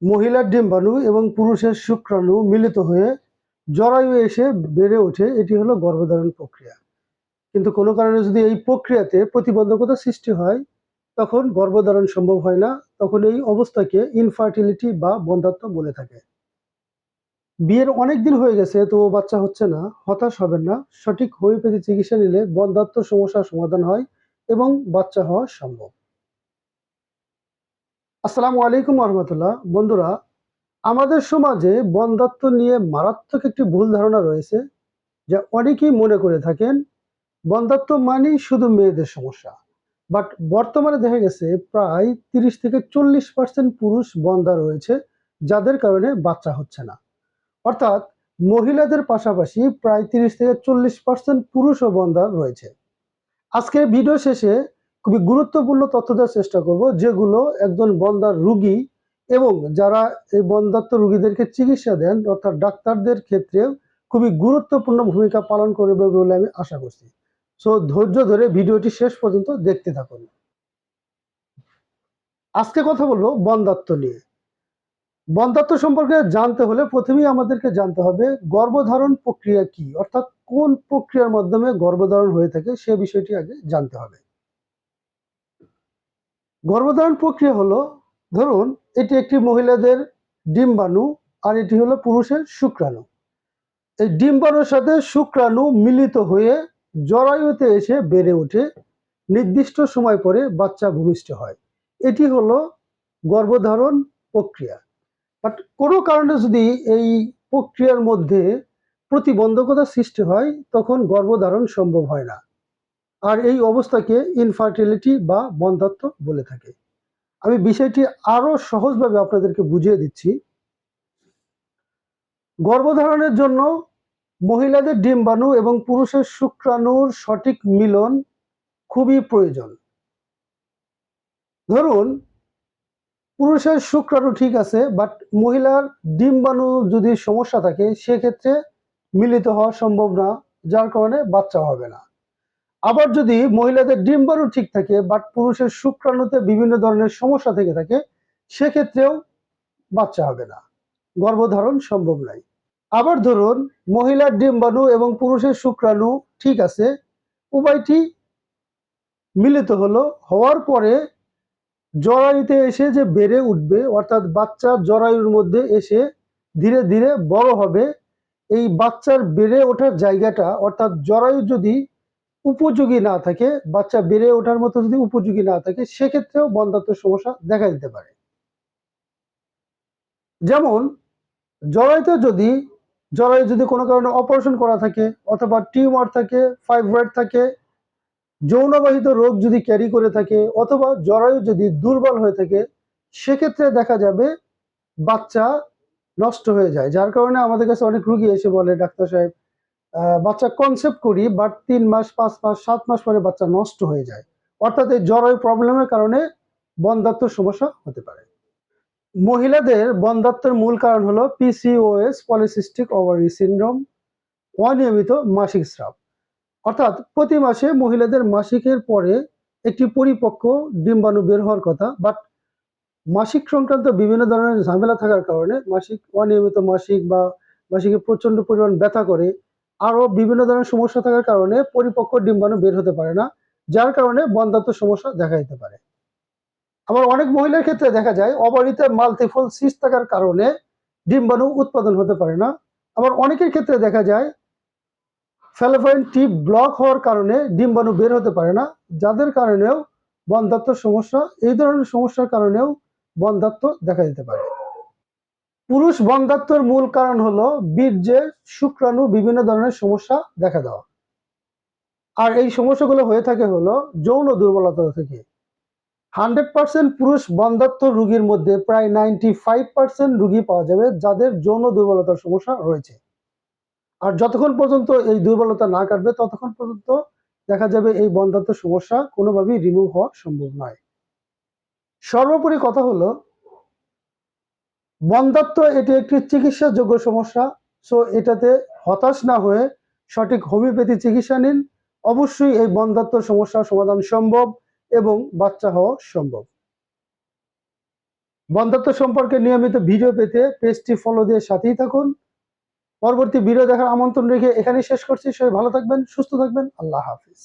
মহিলার ডিম্বাণু এবং পুরুষের শুক্রাণু মিলিত হয়ে জরায়ু এসে বেড়ে ওঠে, এটি হলো গর্ভধারণ প্রক্রিয়া। কিন্তু কোনো কারণে যদি এই প্রক্রিয়াতে প্রতিবন্ধকতা সৃষ্টি হয়, তখন গর্ভধারণ সম্ভব হয় না। তখন এই অবস্থাকে ইনফার্টিলিটি বা বন্ধ্যাত্ব বলে থাকে। বিয়ের অনেক দিন হয়ে গেছে তবুও বাচ্চা হচ্ছে না, হতাশ হবেন না। সঠিক হোমিওপ্যাথি চিকিৎসা নিলে বন্ধ্যাত্ব সমস্যার সমাধান হয় এবং বাচ্চা হওয়া সম্ভব। আসসালামু আলাইকুম রহমতুল্লাহ। বন্ধুরা, আমাদের সমাজে বন্ধ্যাত্ব নিয়ে মারাত্মক একটি ভুল ধারণা রয়েছে, যা অনেকেই মনে করে থাকেন বন্ধ্যাত্ব মানেই শুধু মেয়েদের সমস্যা। বাট বর্তমানে দেখা গেছে প্রায় 30 থেকে 40% পুরুষ বন্ধ্যা রয়েছে, যাদের কারণে বাচ্চা হচ্ছে না। অর্থাৎ মহিলাদের পাশাপাশি প্রায় 30 থেকে 40% পুরুষও বন্ধ্যা রয়েছে। আজকের ভিডিও শেষে খুবই গুরুত্বপূর্ণ তথ্য দেওয়ার চেষ্টা করব, যেগুলো একজন বন্ধ্যার রোগী এবং যারা এই বন্ধ্যাত্ব রোগীদেরকে চিকিৎসা দেন অর্থাৎ ডাক্তারদের ক্ষেত্রেও খুবই গুরুত্বপূর্ণ ভূমিকা পালন করবে বলে আমি আশা করছি। সো ধৈর্য ধরে ভিডিওটি শেষ পর্যন্ত দেখতে থাকুন। আজকে কথা বলবো বন্ধ্যাত্ব নিয়ে। বন্ধ্যাত্ব সম্পর্কে জানতে হলে প্রথমেই আমাদেরকে জানতে হবে গর্ভধারণ প্রক্রিয়া কি, অর্থাৎ কোন প্রক্রিয়ার মাধ্যমে গর্ভধারণ হয়ে থাকে সে বিষয়টি আগে জানতে হবে। গর্ভধারণ প্রক্রিয়া হলো, ধরুন এটি একটি মহিলাদের ডিম্বাণু আর এটি হলো পুরুষের শুক্রাণু। এই ডিম্বাণুর সাথে শুক্রাণু মিলিত হয়ে জরায়ুতে এসে বেড়ে ওঠে, নির্দিষ্ট সময় পরে বাচ্চা ভূমিষ্ঠ হয়। এটি হলো গর্ভধারণ প্রক্রিয়া। বাট কোনো কারণে যদি এই প্রক্রিয়ার মধ্যে প্রতিবন্ধকতা সৃষ্টি হয়, তখন গর্ভধারণ সম্ভব হয় না। আর এই অবস্থাকে ইনফার্টিলিটি বা বন্ধ্যাত্ব বলে থাকে। আমি বিষয়টি আরো সহজভাবে আপনাদেরকে বুঝিয়ে দিচ্ছি। গর্ভধারণের জন্য মহিলাদের ডিম্বাণু এবং পুরুষের শুক্রাণুর সঠিক মিলন খুবই প্রয়োজন। ধরুন পুরুষের শুক্রাণু ঠিক আছে, বাট মহিলার ডিম্বাণু যদি সমস্যা থাকে সেক্ষেত্রে মিলিত হওয়া সম্ভব না, যার কারণে বাচ্চা হবে না। আবার যদি মহিলাদের ডিম্বাণু ঠিক থাকে বাট পুরুষের শুক্রাণুতে বিভিন্ন ধরনের সমস্যা থেকে থাকে, সেক্ষেত্রেও বাচ্চা হবে না, গর্ভধারণ সম্ভব নয়। আবার ধরুন মহিলার ডিম্বাণু এবং পুরুষের শুক্রাণু ঠিক আছে, উভয়টি মিলিত হওয়ার পরে জরায়ুতে এসে যে বেড়ে উঠবে, অর্থাৎ বাচ্চা জরায়ুর মধ্যে এসে ধীরে ধীরে বড় হবে। এই বাচ্চার বেড়ে ওঠার জায়গাটা অর্থাৎ জরায়ু যদি উপযোগী না থাকে, বাচ্চা বেড়ে ওঠার মতো যদি উপযোগী না থাকে, সেক্ষেত্রেও বন্ধ্যাত্ব সমস্যা দেখা দিতে পারে। যেমন জরায়ু যদি কোনো কারণে অপারেশন করা থাকে, অথবা টিউমার থাকে, ফাইব্রয়েড থাকে, যৌনবাহিত রোগ যদি ক্যারি করে থাকে, অথবা জরায়ু যদি দুর্বল হয়ে থাকে, সেক্ষেত্রে দেখা যাবে বাচ্চা নষ্ট হয়ে যায়। যার কারণে আমাদের কাছে অনেক রোগী এসে বলে, ডাক্তার সাহেব বাচ্চা কনসেপ্ট করি বাট 3 মাস 5 মাস 7 মাস পরে বাচ্চা নষ্ট হয়ে যায়। অর্থাৎ এই জরায়ু প্রবলেমের কারণে বন্ধ্যাত্ব সমস্যা হতে পারে। মহিলাদের বন্ধ্যাত্বের মূল কারণ হলো পিসিওএস, পলিসিস্টিক ওভারি সিনড্রোম, অনিয়মিত মাসিক স্রাব। অর্থাৎ প্রতি মাসে মহিলাদের মাসিকের পরে একটি পরিপক্ক ডিম্বাণু বের হওয়ার কথা, বাট মাসিক সংক্রান্ত বিভিন্ন ধরনের ঝামেলা থাকার কারণে অনিয়মিত মাসিক বা মাসিকে প্রচন্ড পরিমাণ ব্যথা করে, আরো বিভিন্ন ধরনের সমস্যা থাকার কারণে পরিপক্ক ডিম্বাণু বের হতে পারে না, যার কারণে বন্ধ্যাত্ব সমস্যা দেখা দিতে পারে। আবার অনেক মহিলার ক্ষেত্রে দেখা যায় অবারিত মাল্টিপল সিস্ট থাকার কারণে ডিম্বাণু উৎপাদন হতে পারে না। আবার অনেকের ক্ষেত্রে দেখা যায় ফ্যালোপিয়ান টিউব ব্লক হওয়ার কারণে ডিম্বাণু বের হতে পারে না, যাদের কারণেও বন্ধ্যাত্ব সমস্যা, এই ধরনের সমস্যার কারণেও বন্ধ্যাত্ব দেখা দিতে পারে। পুরুষ বন্ধ্যাত্বের মূল কারণ হলো বীর্যের শুক্রাণু বিভিন্ন ধরনের সমস্যা দেখা দেওয়া। আর এই সমস্যাগুলো হয়ে থাকে হলো যৌন দুর্বলতা থেকে। 100% পুরুষ বন্ধ্যাত্ব রোগীর মধ্যে প্রায় 95% রোগী পাওয়া যাবে যাদের যৌন দুর্বলতার সমস্যা রয়েছে। আর যতক্ষণ পর্যন্ত এই দুর্বলতা না কাটবে ততক্ষণ পর্যন্ত দেখা যাবে এই বন্ধ্যাত্ব সমস্যা কোনোভাবেই রিমুভ হওয়া সম্ভব নয়। সর্বোপরি কথা হলো বন্ধ্যাত্ব এটি একটি চিকিৎসাযোগ্য সমস্যা। সো এটাতে হতাশ না হয়ে সঠিক হোমিওপ্যাথি চিকিৎসা নিন। অবশ্যই এই বন্ধ্যাত্ব সমস্যার সমাধান সম্ভব এবং বাচ্চা হওয়া সম্ভব। বন্ধ্যাত্ব সম্পর্কে নিয়মিত ভিডিও পেতে পেজটি ফলো দিয়ে সাথেই থাকুন। পরবর্তী ভিডিও দেখার আমন্ত্রণ রেখে এখানেই শেষ করছি। সবাই ভালো থাকবেন, সুস্থ থাকবেন। আল্লাহ হাফিজ।